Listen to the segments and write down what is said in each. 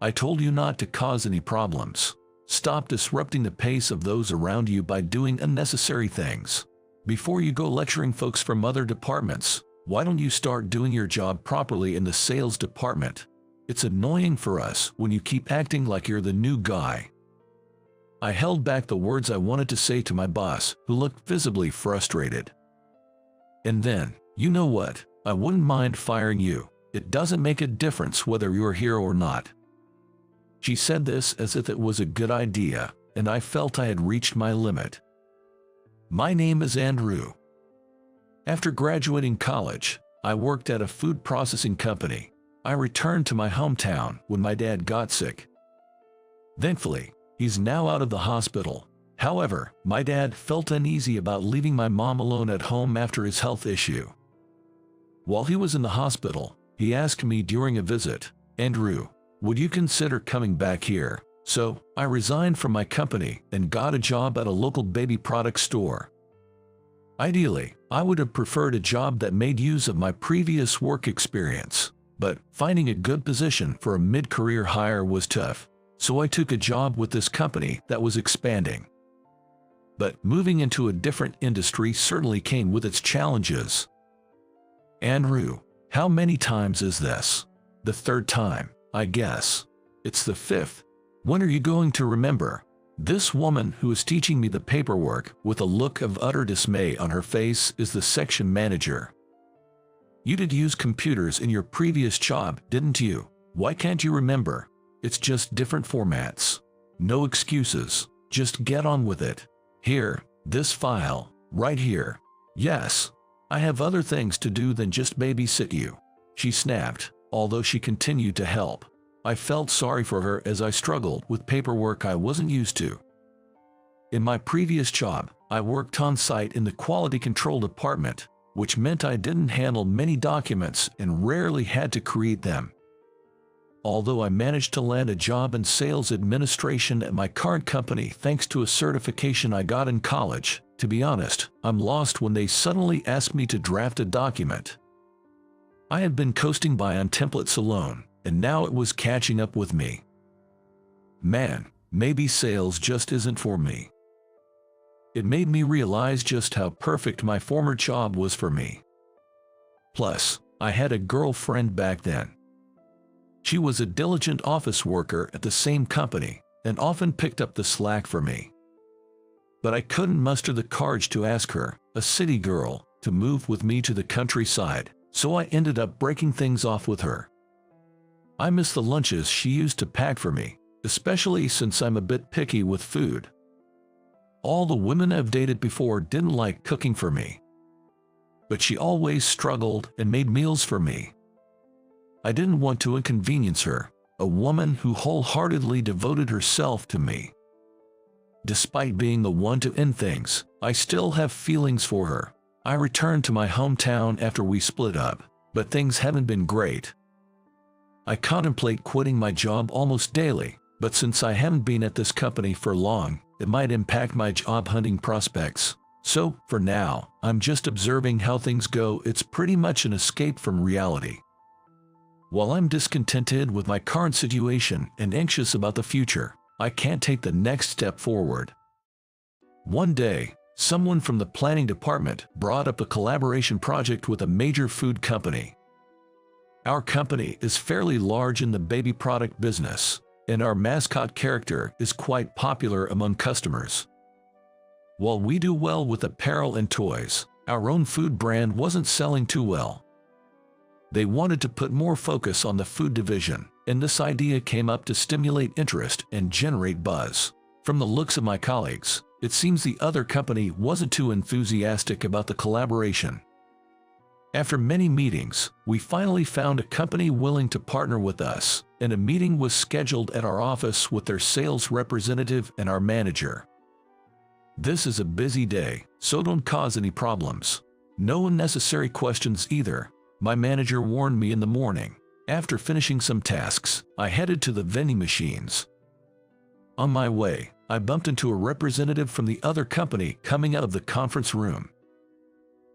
I told you not to cause any problems. Stop disrupting the pace of those around you by doing unnecessary things. Before you go lecturing folks from other departments, why don't you start doing your job properly in the sales department? It's annoying for us when you keep acting like you're the new guy. I held back the words I wanted to say to my boss, who looked visibly frustrated. And then, you know what? I wouldn't mind firing you. It doesn't make a difference whether you're here or not. She said this as if it was a good idea, and I felt I had reached my limit. My name is Andrew. After graduating college, I worked at a food processing company. I returned to my hometown when my dad got sick. Thankfully, he's now out of the hospital. However, my dad felt uneasy about leaving my mom alone at home after his health issue. While he was in the hospital, he asked me during a visit, "Andrew, would you consider coming back here?" So, I resigned from my company and got a job at a local baby product store. Ideally, I would have preferred a job that made use of my previous work experience, but finding a good position for a mid-career hire was tough, so I took a job with this company that was expanding. But moving into a different industry certainly came with its challenges. Andrew, how many times is this? The third time, I guess. It's the fifth. When are you going to remember? This woman who is teaching me the paperwork with a look of utter dismay on her face is the section manager. You did use computers in your previous job, didn't you? Why can't you remember? It's just different formats. No excuses. Just get on with it. Here, this file, right here. Yes, I have other things to do than just babysit you. She snapped, although she continued to help. I felt sorry for her as I struggled with paperwork I wasn't used to. In my previous job, I worked on site in the quality control department, which meant I didn't handle many documents and rarely had to create them. Although I managed to land a job in sales administration at my current company thanks to a certification I got in college, to be honest, I'm lost when they suddenly ask me to draft a document. I had been coasting by on templates alone, and now it was catching up with me. Man, maybe sales just isn't for me. It made me realize just how perfect my former job was for me. Plus, I had a girlfriend back then. She was a diligent office worker at the same company and often picked up the slack for me. But I couldn't muster the courage to ask her, a city girl, to move with me to the countryside, so I ended up breaking things off with her. I miss the lunches she used to pack for me, especially since I'm a bit picky with food. All the women I've dated before didn't like cooking for me, but she always struggled and made meals for me. I didn't want to inconvenience her, a woman who wholeheartedly devoted herself to me. Despite being the one to end things, I still have feelings for her. I returned to my hometown after we split up, but things haven't been great. I contemplate quitting my job almost daily, but since I haven't been at this company for long, it might impact my job hunting prospects. So, for now, I'm just observing how things go. It's pretty much an escape from reality. While I'm discontented with my current situation and anxious about the future, I can't take the next step forward. One day, someone from the planning department brought up a collaboration project with a major food company. Our company is fairly large in the baby product business, and our mascot character is quite popular among customers. While we do well with apparel and toys, our own food brand wasn't selling too well. They wanted to put more focus on the food division, and this idea came up to stimulate interest and generate buzz. From the looks of my colleagues, it seems the other company wasn't too enthusiastic about the collaboration. After many meetings, we finally found a company willing to partner with us, and a meeting was scheduled at our office with their sales representative and our manager. This is a busy day, so don't cause any problems. No unnecessary questions either, my manager warned me in the morning. After finishing some tasks, I headed to the vending machines. On my way, I bumped into a representative from the other company coming out of the conference room.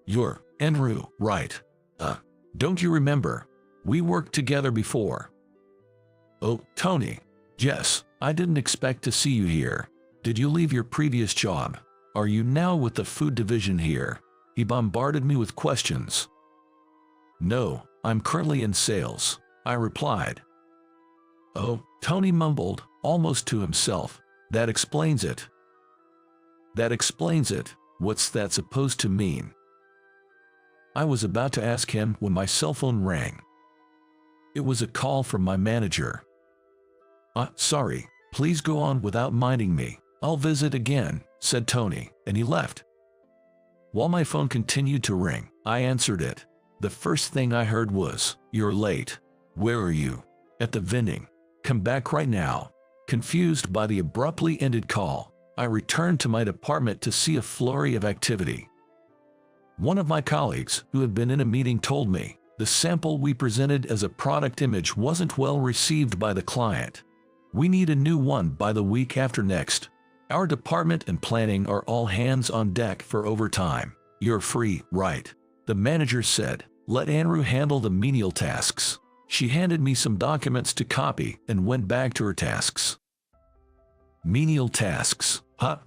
"You're Andrew, right? Don't you remember? We worked together before." Oh, Tony. Yes, I didn't expect to see you here. Did you leave your previous job? Are you now with the food division here? He bombarded me with questions. No, I'm currently in sales, I replied. Oh, Tony mumbled, almost to himself. That explains it. That explains it. What's that supposed to mean? I was about to ask him when my cell phone rang. It was a call from my manager. Sorry, please go on without minding me. I'll visit again, said Tony, and he left. While my phone continued to ring, I answered it. The first thing I heard was, "You're late. Where are you?" "At the vending. Come back right now." Confused by the abruptly ended call, I returned to my department to see a flurry of activity. One of my colleagues, who had been in a meeting, told me the sample we presented as a product image wasn't well received by the client. "We need a new one by the week after next. Our department and planning are all hands on deck for overtime. You're free, right?" The manager said, "Let Andrew handle the menial tasks." She handed me some documents to copy and went back to her tasks. Menial tasks, huh?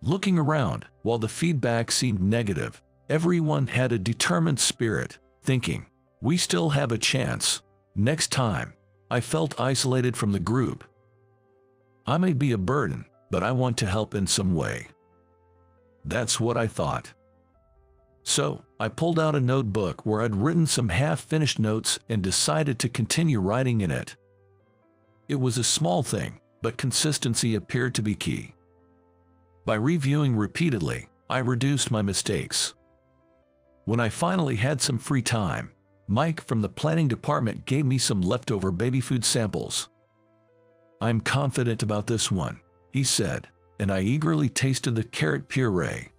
Looking around, while the feedback seemed negative, everyone had a determined spirit, thinking, "We still have a chance. Next time." I felt isolated from the group. I may be a burden, but I want to help in some way. That's what I thought. So, I pulled out a notebook where I'd written some half-finished notes and decided to continue writing in it. It was a small thing, but consistency appeared to be key. By reviewing repeatedly, I reduced my mistakes. When I finally had some free time, Mike from the planning department gave me some leftover baby food samples. "I'm confident about this one," he said, and I eagerly tasted the carrot puree.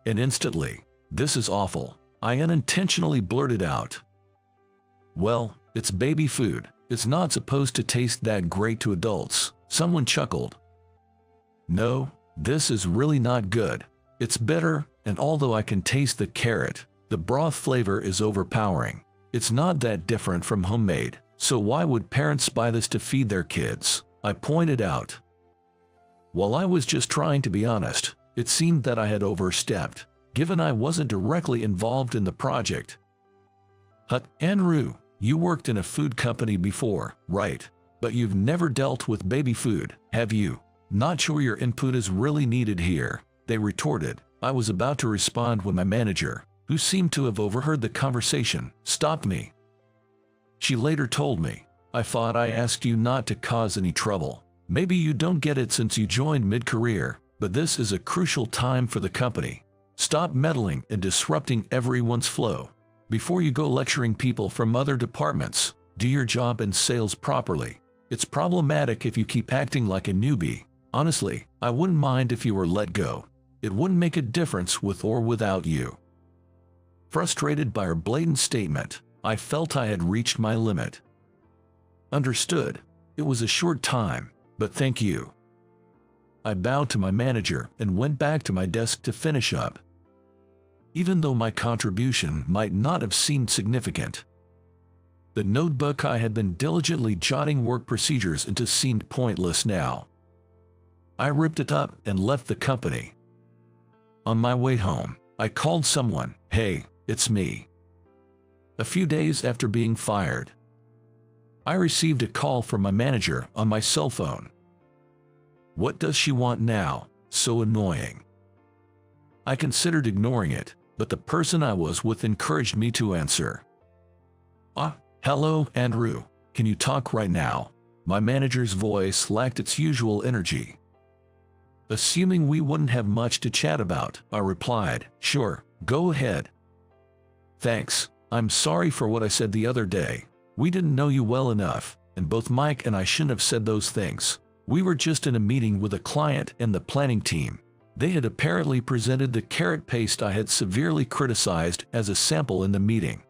And instantly, "This is awful," I unintentionally blurted out. "Well, it's baby food. It's not supposed to taste that great to adults," someone chuckled. "No, this is really not good. It's bitter, and although I can taste the carrot, the broth flavor is overpowering. It's not that different from homemade, so why would parents buy this to feed their kids?" I pointed out. While I was just trying to be honest, it seemed that I had overstepped, given I wasn't directly involved in the project. Andrew, you worked in a food company before, right? But you've never dealt with baby food, have you? Not sure your input is really needed here, they retorted. I was about to respond when my manager, who seemed to have overheard the conversation, stopped me. She later told me, "I thought I asked you not to cause any trouble. Maybe you don't get it since you joined mid-career, but this is a crucial time for the company. Stop meddling and disrupting everyone's flow. Before you go lecturing people from other departments, do your job in sales properly. It's problematic if you keep acting like a newbie. Honestly, I wouldn't mind if you were let go. It wouldn't make a difference with or without you." Frustrated by her blatant statement, I felt I had reached my limit. "Understood. It was a short time, but thank you." I bowed to my manager and went back to my desk to finish up. Even though my contribution might not have seemed significant, the notebook I had been diligently jotting work procedures into seemed pointless now. I ripped it up and left the company. On my way home, I called someone. "Hey, it's me." A few days after being fired, I received a call from my manager on my cell phone. What does she want now? So annoying. I considered ignoring it, but the person I was with encouraged me to answer. Hello, Andrew. Can you talk right now?" My manager's voice lacked its usual energy. Assuming we wouldn't have much to chat about, I replied, "Sure, go ahead." "Thanks. I'm sorry for what I said the other day. We didn't know you well enough, and both Mike and I shouldn't have said those things. We were just in a meeting with a client and the planning team. They had apparently presented the carrot paste I had severely criticized as a sample in the meeting."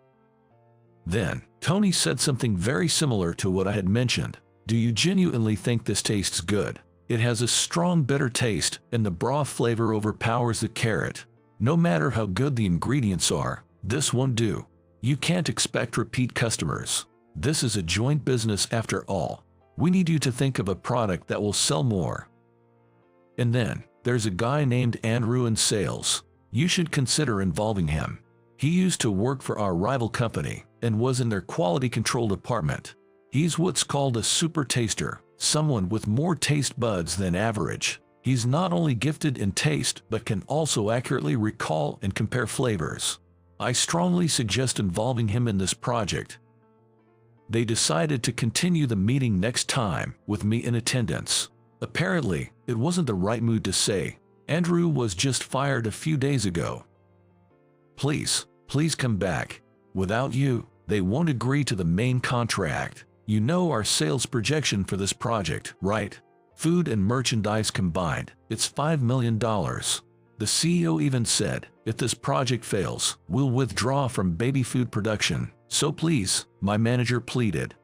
Then, Tony said something very similar to what I had mentioned. "Do you genuinely think this tastes good? It has a strong bitter taste, and the broth flavor overpowers the carrot. No matter how good the ingredients are, this won't do. You can't expect repeat customers. This is a joint business after all. We need you to think of a product that will sell more. And then, there's a guy named Andrew in sales. You should consider involving him. He used to work for our rival company and was in their quality control department. He's what's called a super taster, someone with more taste buds than average. He's not only gifted in taste but can also accurately recall and compare flavors. I strongly suggest involving him in this project. They decided to continue the meeting next time, with me in attendance. Apparently, it wasn't the right mood to say, Andrew was just fired a few days ago. Please come back. Without you, they won't agree to the main contract. You know our sales projection for this project, right? Food and merchandise combined, it's $5 million. The CEO even said, if this project fails, we'll withdraw from baby food production. So please, my manager pleaded.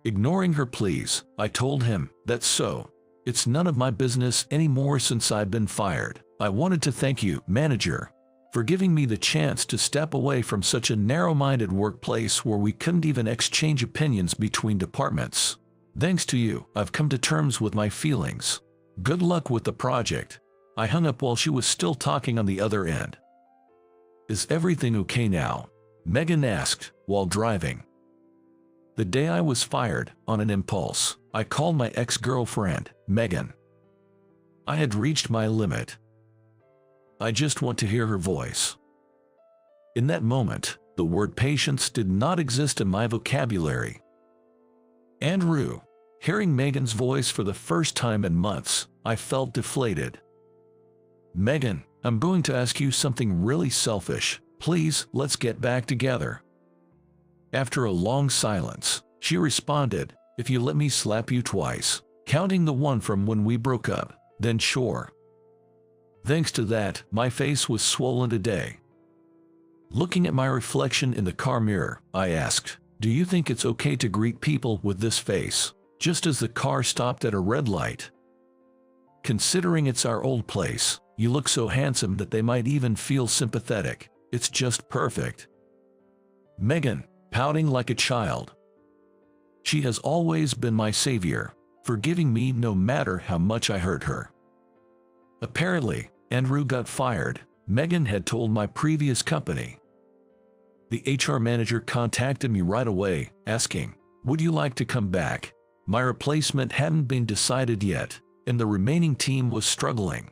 Ignoring her pleas, I told him, that's so. It's none of my business anymore since I've been fired. I wanted to thank you, manager, for giving me the chance to step away from such a narrow-minded workplace where we couldn't even exchange opinions between departments. Thanks to you, I've come to terms with my feelings. Good luck with the project. I hung up while she was still talking on the other end. Is everything okay now? Megan asked, while driving. The day I was fired, on an impulse, I called my ex-girlfriend, Megan. I had reached my limit. I just want to hear her voice. In that moment, the word patience did not exist in my vocabulary. Andrew, hearing Megan's voice for the first time in months, I felt deflated. Megan, I'm going to ask you something really selfish. Please, let's get back together. After a long silence, she responded, if you let me slap you twice, counting the one from when we broke up, then sure. Thanks to that, my face was swollen today. Looking at my reflection in the car mirror, I asked, do you think it's okay to greet people with this face, just as the car stopped at a red light? Considering it's our old place, you look so handsome that they might even feel sympathetic. It's just perfect. Megan, pouting like a child. She has always been my savior, forgiving me no matter how much I hurt her. Apparently, Andrew got fired. Megan had told my previous company. The HR manager contacted me right away, asking, would you like to come back? My replacement hadn't been decided yet, and the remaining team was struggling.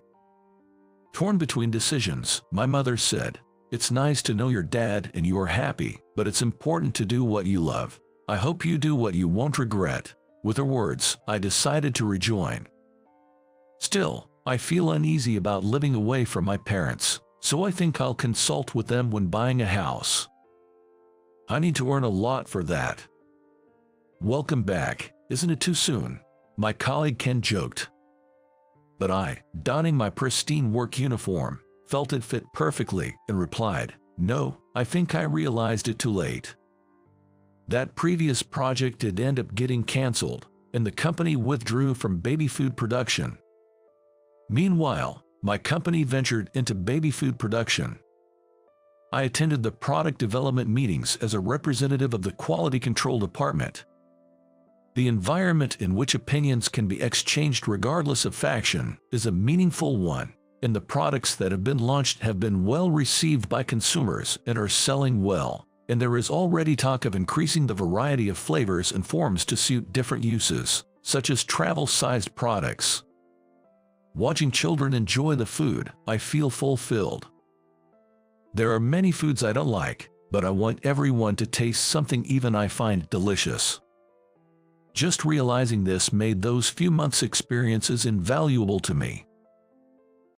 Torn between decisions, my mother said, it's nice to know your dad and you are happy, but it's important to do what you love. I hope you do what you won't regret. With her words, I decided to rejoin. Still, I feel uneasy about living away from my parents, so I think I'll consult with them when buying a house. I need to earn a lot for that. Welcome back, isn't it too soon? My colleague Ken joked. But I, donning my pristine work uniform, felt it fit perfectly and replied, no, I think I realized it too late. That previous project did end up getting cancelled, and the company withdrew from baby food production. Meanwhile, my company ventured into baby food production. I attended the product development meetings as a representative of the quality control department. The environment in which opinions can be exchanged regardless of faction is a meaningful one, and the products that have been launched have been well received by consumers and are selling well, and there is already talk of increasing the variety of flavors and forms to suit different uses, such as travel-sized products. Watching children enjoy the food, I feel fulfilled. There are many foods I don't like, but I want everyone to taste something even I find delicious. Just realizing this made those few months' experiences invaluable to me.